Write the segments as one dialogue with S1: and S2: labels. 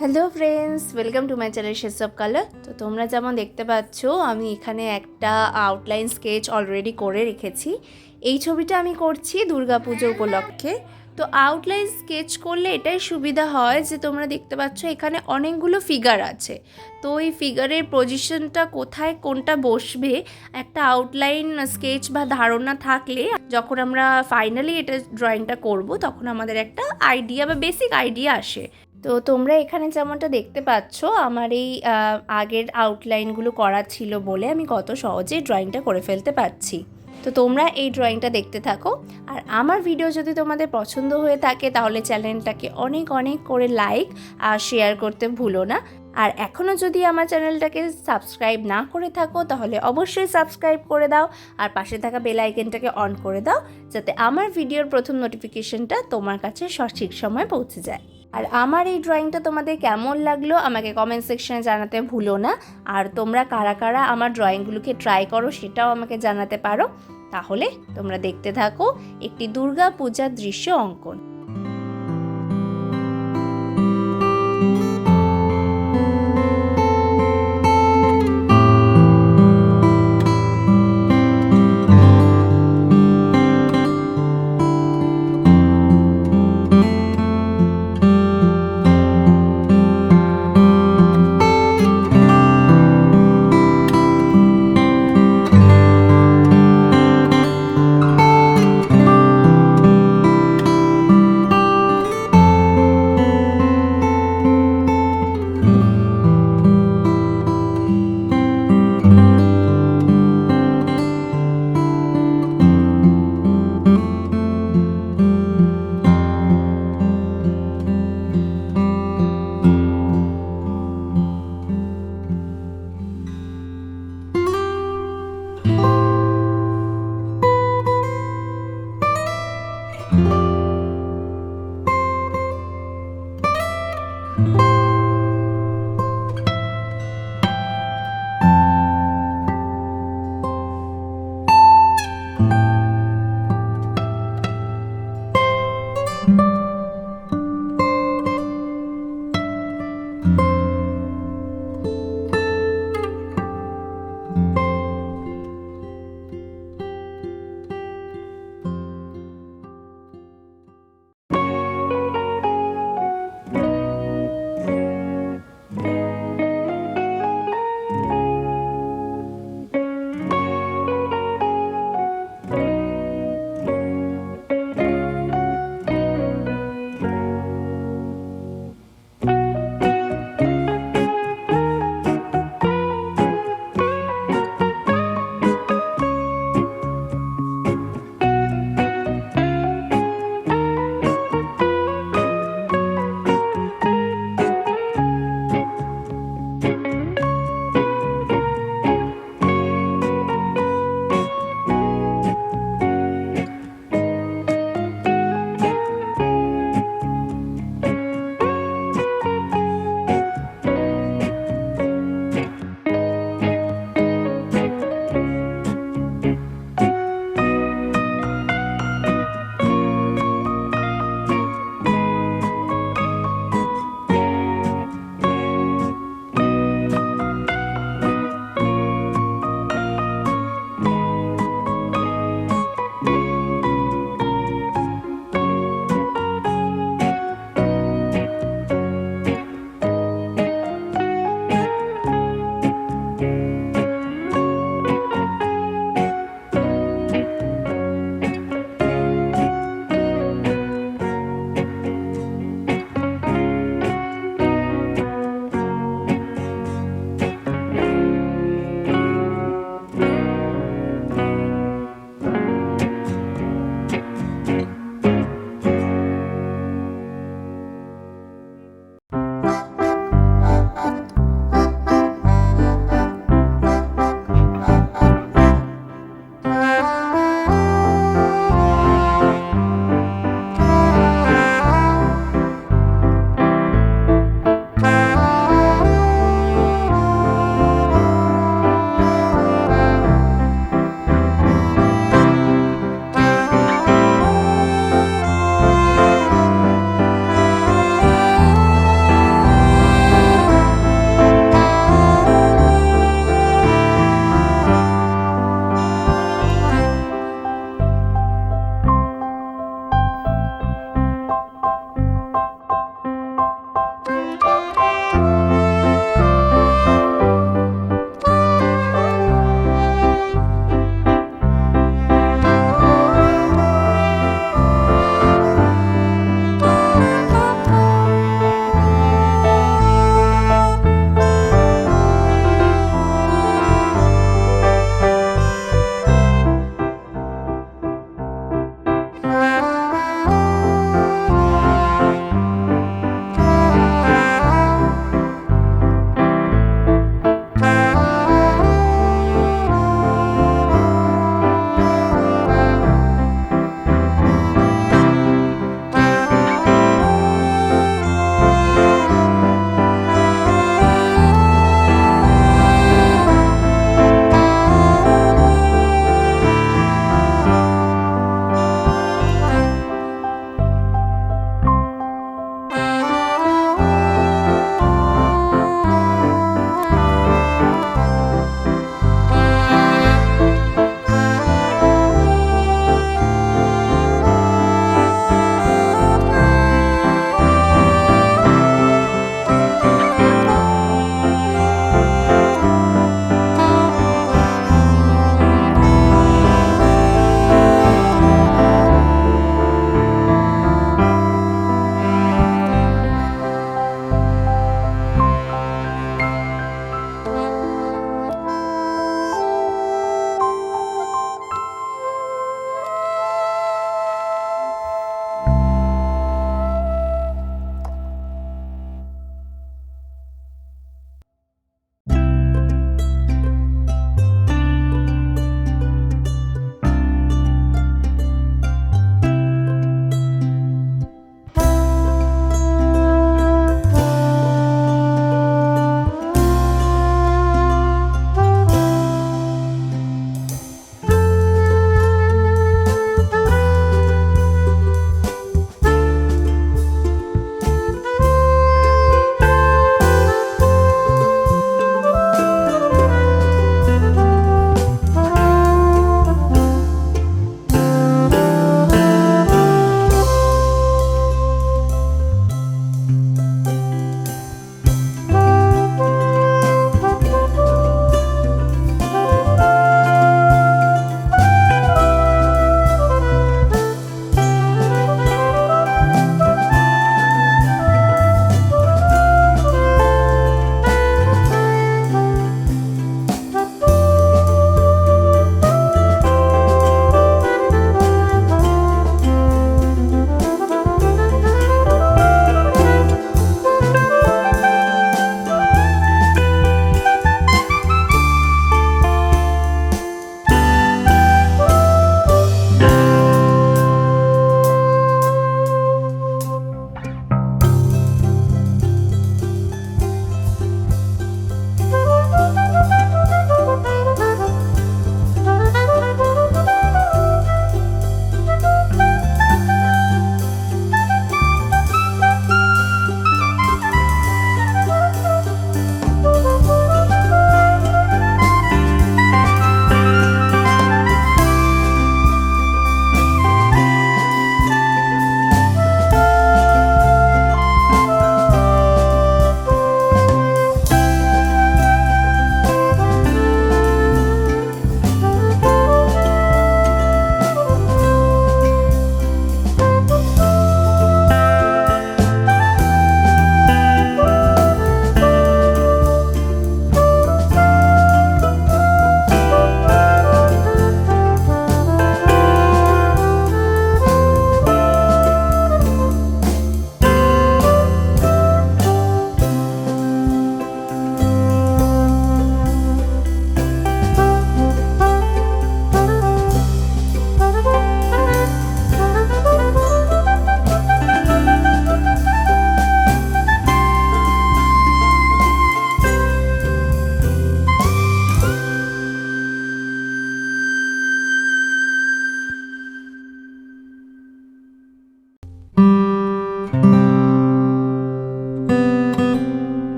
S1: Hello friends, welcome to my channel shades of colour. তো তোমরা যেমন দেখতে পাচ্ছ, আমি এখানে একটা আউটলাইন স্কেচ অলরেডি করে রেখেছি। এই ছবিটা আমি করছি দুর্গা পুজো উপলক্ষে। তো আউটলাইন স্কেচ করলে এটাই সুবিধা হয় যে তোমরা দেখতে পাচ্ছ এখানে অনেকগুলো ফিগার আছে। তো এই ফিগারের পজিশনটা কোথায় কোনটা বসবে একটা আউটলাইন স্কেচ বা ধারণা থাকলে যখন আমরা ফাইনালি এটা ড্রয়িংটা করব তখন আমাদের একটা আইডিয়া বা বেসিক আইডিয়া আসে। তো তোমরা এখানে যেমনটা দেখতে পাচ্ছ, আমার এই আগের আউটলাইনগুলো করা ছিল বলে আমি কত সহজেই ড্রয়িংটা করে ফেলতে পারছি। তো তোমরা এই ড্রয়িংটা দেখতে থাকো। আর আমার ভিডিও যদি তোমাদের পছন্দ হয়ে থাকে তাহলে চ্যানেলটাকে অনেক অনেক করে লাইক আর শেয়ার করতে ভুলো না। আর এখনও যদি আমার চ্যানেলটাকে সাবস্ক্রাইব না করে থাকো তাহলে অবশ্যই সাবস্ক্রাইব করে দাও আর পাশে থাকা বেল আইকনটাকে অন করে দাও, যাতে আমার ভিডিওর প্রথম নোটিফিকেশনটা তোমার কাছে সঠিক সময় পৌঁছে যায়। আর আমার এই ড্রয়িংটা তোমাদের কেমন লাগলো আমাকে কমেন্ট সেকশনে জানাতে ভুলো না। আর তোমরা কারা কারা আমার ড্রয়িংগুলোকে ট্রাই করো সেটাও আমাকে জানাতে পারো। তাহলে তোমরা দেখতে থাকো একটি দুর্গা পূজার দৃশ্য অঙ্কন।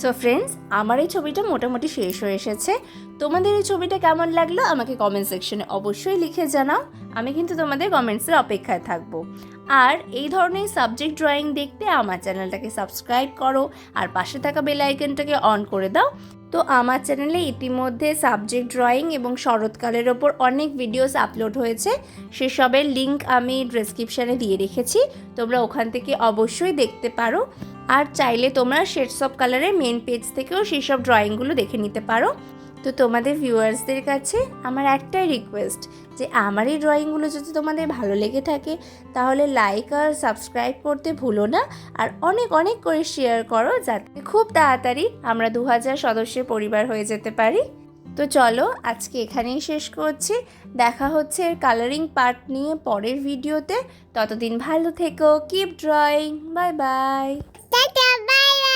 S1: সো ফ্রেন্ডস, আমার এই ছবিটা মোটামুটি শেষ হয়ে এসেছে। তোমাদের এই ছবিটা কেমন লাগলো আমাকে কমেন্ট সেকশনে অবশ্যই লিখে জানাও। আমি কিন্তু তোমাদের কমেন্টসের অপেক্ষায় থাকবো। আর এই ধরনের সাবজেক্ট ড্রয়িং দেখতে আমার চ্যানেলটাকে সাবস্ক্রাইব করো আর পাশে থাকা বেল আইকনটাকে অন করে দাও। তো আমার চ্যানেলে ইতিমধ্যে সাবজেক্ট ড্রয়িং এবং শরৎকালের ওপর অনেক ভিডিওস আপলোড হয়েছে, সেসবের লিঙ্ক আমি ডেসক্রিপশানে দিয়ে রেখেছি, তোমরা ওখান থেকে অবশ্যই দেখতে পারো। আর চাইলে তোমরা শেডস অফ কালারের মেন পেজ থেকেও সেই সব ড্রয়িংগুলো দেখে নিতে পারো। তো তোমাদের ভিউয়ার্সদের কাছে আমার একটাই রিকোয়েস্ট, যে আমার এই ড্রয়িংগুলো যদি তোমাদের ভালো লেগে থাকে তাহলে লাইক আর সাবস্ক্রাইব করতে ভুলো না, আর অনেক অনেক করে শেয়ার করো, যাতে খুব তাড়াতাড়ি আমরা 2000 সদস্যের পরিবার হয়ে যেতে পারি। তো চলো আজকে এখানেই শেষ করছি, দেখা হচ্ছে এর কালারিং পার্ট নিয়ে পরের ভিডিওতে। ততদিন ভালো থেকো, keep drawing, bye bye.
S2: Tata, bye bye.